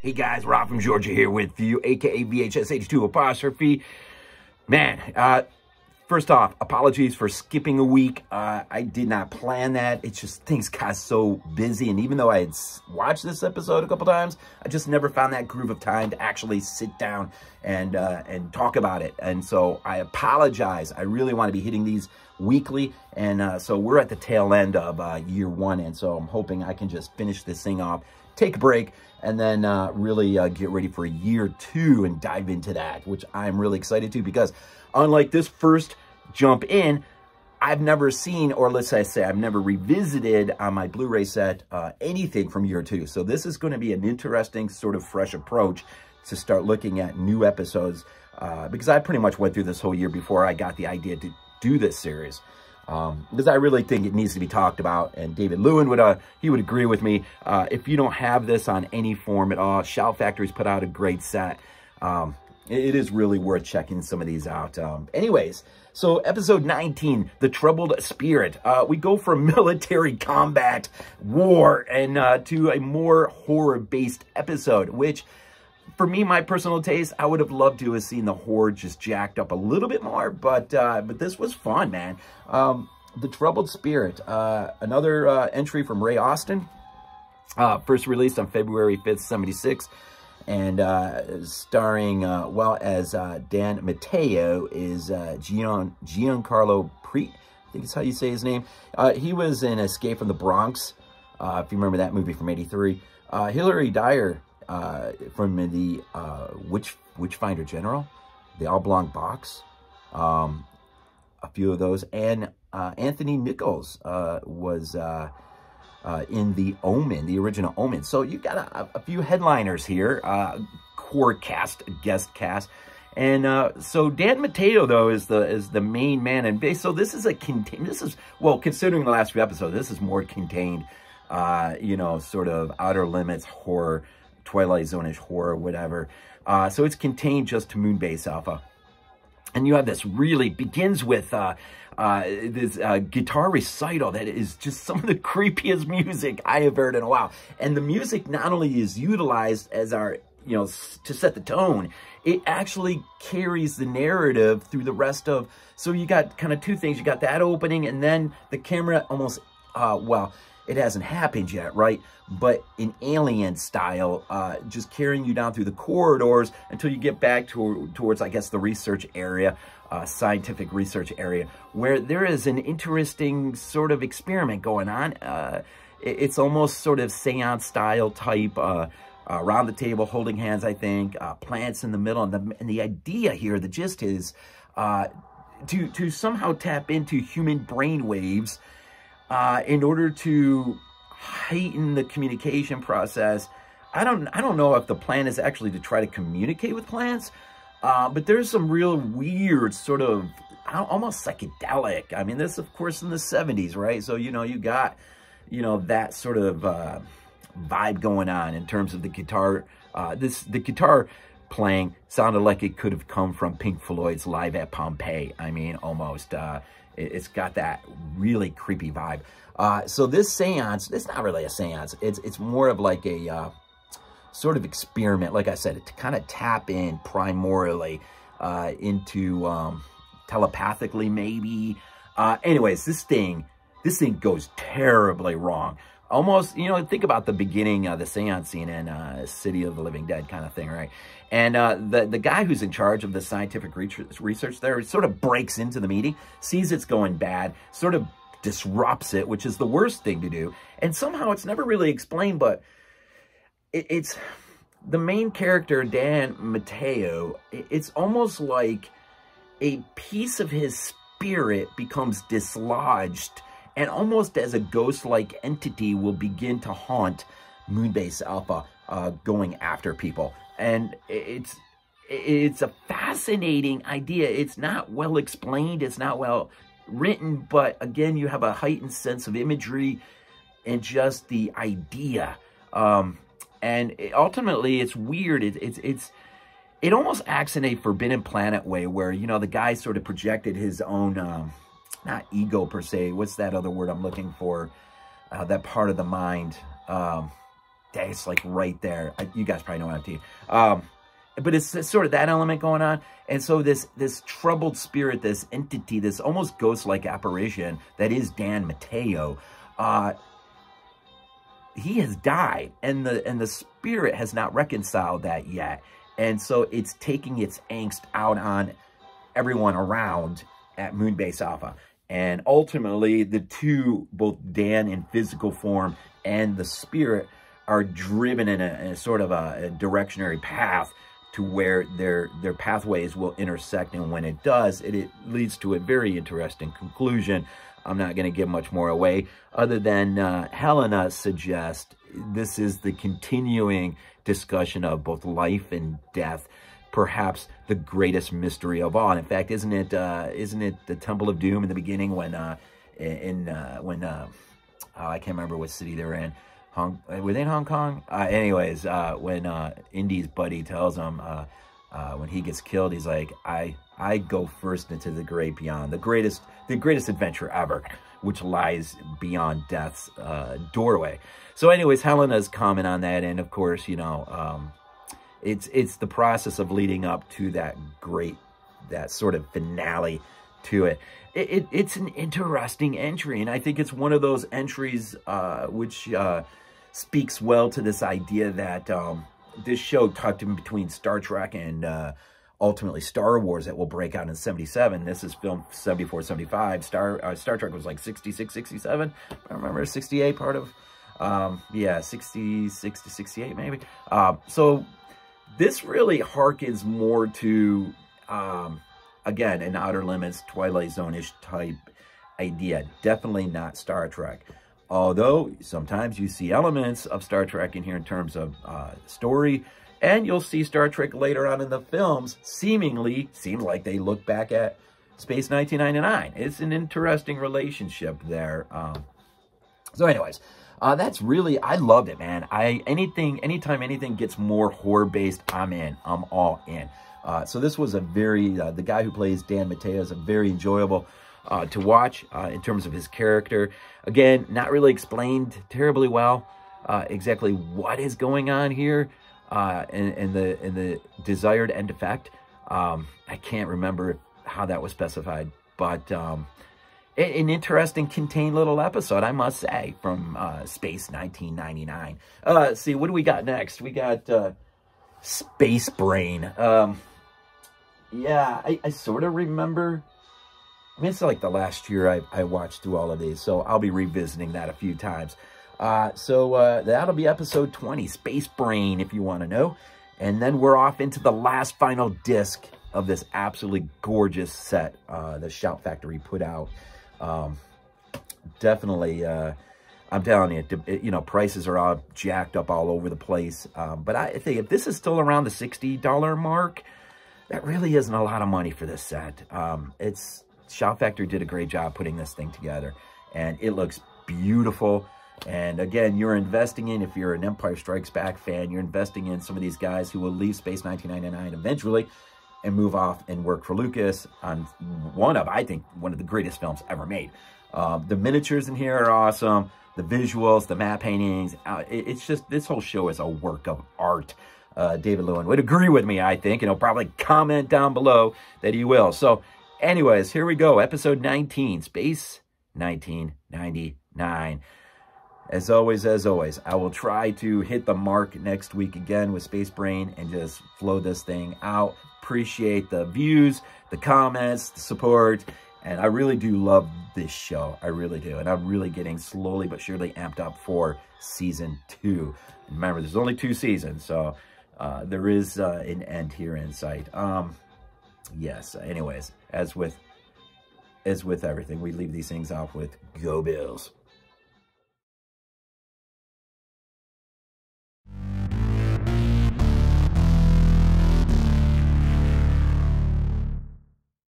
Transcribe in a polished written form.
Hey guys, Rob from Georgia here with you, aka VHS82 apostrophe. Man, first off, apologies for skipping a week. I did not plan that. It's just things got so busy, and even though I had watched this episode a couple times, I just never found that groove of time to actually sit down and talk about it. And so I apologize. I really want to be hitting these weekly, and so we're at the tail end of year one, and so I'm hoping I can just finish this thing off, take a break, and then really get ready for year two and dive into that, which I'm really excited to, because unlike this first jump in, I've never seen, or let's say I've never revisited on my Blu-ray set anything from year two. So this is going to be an interesting sort of fresh approach to start looking at new episodes, because I pretty much went through this whole year before I got the idea to do this series. Because I really think it needs to be talked about, and David Lewin would agree with me. If you don't have this on any form at all, Shout Factory's put out a great set. It is really worth checking some of these out. Anyways, so episode 19, The Troubled Spirit. We go from military combat, war, and to a more horror-based episode, which, for me, my personal taste, I would have loved to have seen the horde just jacked up a little bit more, but this was fun, man. The Troubled Spirit, another entry from Ray Austin, first released on February 5th, 76, and starring, well, as Dan Mateo is Giancarlo Prete, I think is how you say his name. He was in Escape from the Bronx, if you remember that movie from '83. Hilary Dwyer, from the Witchfinder General, The Oblong Box, a few of those, and Anthony Nicholls was in The Omen, the original Omen. So you got a few headliners here, core cast, guest cast, and so Dan Mateo though is the main man, and so this is well, considering the last few episodes, this is more contained, you know, sort of Outer Limits horror, Twilight Zone-ish horror, whatever. So it's contained just to Moonbase Alpha. And you have this really begins with this guitar recital that is just some of the creepiest music I have heard in a while. And the music not only is utilized as our, you know, to set the tone, it actually carries the narrative through the rest of, so you got kind of two things. You got that opening, and then the camera almost, well, it hasn't happened yet, right? But in Alien style, just carrying you down through the corridors until you get back towards, I guess, the research area, scientific research area, where there is an interesting sort of experiment going on. It's almost sort of seance style type, around the table, holding hands, I think, plants in the middle. And the idea here, the gist is to somehow tap into human brain waves in order to heighten the communication process. I don't know if the plan is actually to try to communicate with plants, but there's some real weird sort of almost psychedelic. I mean, this, of course, in the 70s, right? So, you know, you got, you know, that sort of vibe going on in terms of the guitar. The guitar playing sounded like it could have come from Pink Floyd's Live at Pompeii. I mean, almost. It's got that really creepy vibe. So this seance, it's not really a seance. It's more of like a sort of experiment, like I said, to kind of tap in primordially into telepathically maybe. Anyways, this thing goes terribly wrong. Almost, you know, think about the beginning of the seance scene in City of the Living Dead kind of thing, right? And the guy who's in charge of the scientific research there sort of breaks into the meeting, sees it's going bad, sort of disrupts it, which is the worst thing to do. And somehow it's never really explained, but it's the main character, Dan Mateo, it's almost like a piece of his spirit becomes dislodged, and almost as a ghost-like entity will begin to haunt Moonbase Alpha, going after people. And it's a fascinating idea. It's not well explained. It's not well written. But again, you have a heightened sense of imagery and just the idea. And ultimately, it's weird. It almost acts in a Forbidden Planet way, where, you know, the guy sort of projected his own, not ego per se. What's that other word I'm looking for? That part of the mind. It's like right there. You guys probably know what I'm saying. But it's sort of that element going on. And so this troubled spirit, this entity, this almost ghost-like apparition that is Dan Mateo, he has died, and the spirit has not reconciled that yet. And so it's taking its angst out on everyone around at Moonbase Alpha. And ultimately, the two, both Dan in physical form and the spirit, are driven in a sort of a directionary path to where their pathways will intersect. And when it does, it leads to a very interesting conclusion. I'm not going to give much more away, other than Helena suggests this is the continuing discussion of both life and death, perhaps the greatest mystery of all. And in fact, isn't it the Temple of Doom in the beginning when I can't remember what city they were in. Were they in Hong Kong? Anyways, when Indy's buddy tells him when he gets killed, he's like, I go first into the great beyond, the greatest adventure ever, which lies beyond death's doorway. So anyways, Helena's comment on that, and of course, you know, it's the process of leading up to that sort of finale to it. It's an interesting entry, and I think it's one of those entries which speaks well to this idea that this show tucked in between Star Trek and ultimately Star Wars that will break out in 77. This is filmed 74, 75. Star Trek was like 66, 67. I remember 68 part of, yeah, 66 to 68 maybe. So this really harkens more to, again, an Outer Limits, Twilight Zone-ish type idea. Definitely not Star Trek. Although sometimes you see elements of Star Trek in here in terms of story, and you'll see Star Trek later on in the films seemingly seems like they look back at Space 1999. It's an interesting relationship there. So anyways, that's really, I loved it, man. Anytime anything gets more horror-based, I'm in. I'm all in. So this was a very, the guy who plays Dan Mateo is a very enjoyable to watch in terms of his character. Again, not really explained terribly well exactly what is going on here and the desired end effect. I can't remember how that was specified, but an interesting contained little episode, I must say, from Space 1999. See, what do we got next? We got Space Brain. Yeah, I sort of remember. I mean, it's like the last year I watched through all of these, so I'll be revisiting that a few times. So that'll be episode 20, Space Brain, if you want to know. And then we're off into the last final disc of this absolutely gorgeous set the Shout Factory put out. Definitely, I'm telling you, you know, prices are all jacked up all over the place. But I think if this is still around the $60 mark, that really isn't a lot of money for this set. Shout Factory did a great job putting this thing together, and it looks beautiful. And again, you're investing in, if you're an Empire Strikes Back fan, you're investing in some of these guys who will leave Space 1999 eventually and move off and work for Lucas on I think, one of the greatest films ever made. The miniatures in here are awesome. The visuals, the matte paintings, it's just, this whole show is a work of art. David Lewin would agree with me, I think, and he'll probably comment down below that he will. So anyways, here we go. Episode 19, Space 1999. As always, I will try to hit the mark next week again with Space Brain and just flow this thing out. Appreciate the views, the comments, the support, and I really do love this show. I really do. And I'm really getting slowly but surely amped up for season 2. Remember, there's only 2 seasons, so there is an end here in sight. Yes, anyways, as with everything, we leave these things off with Go Bills.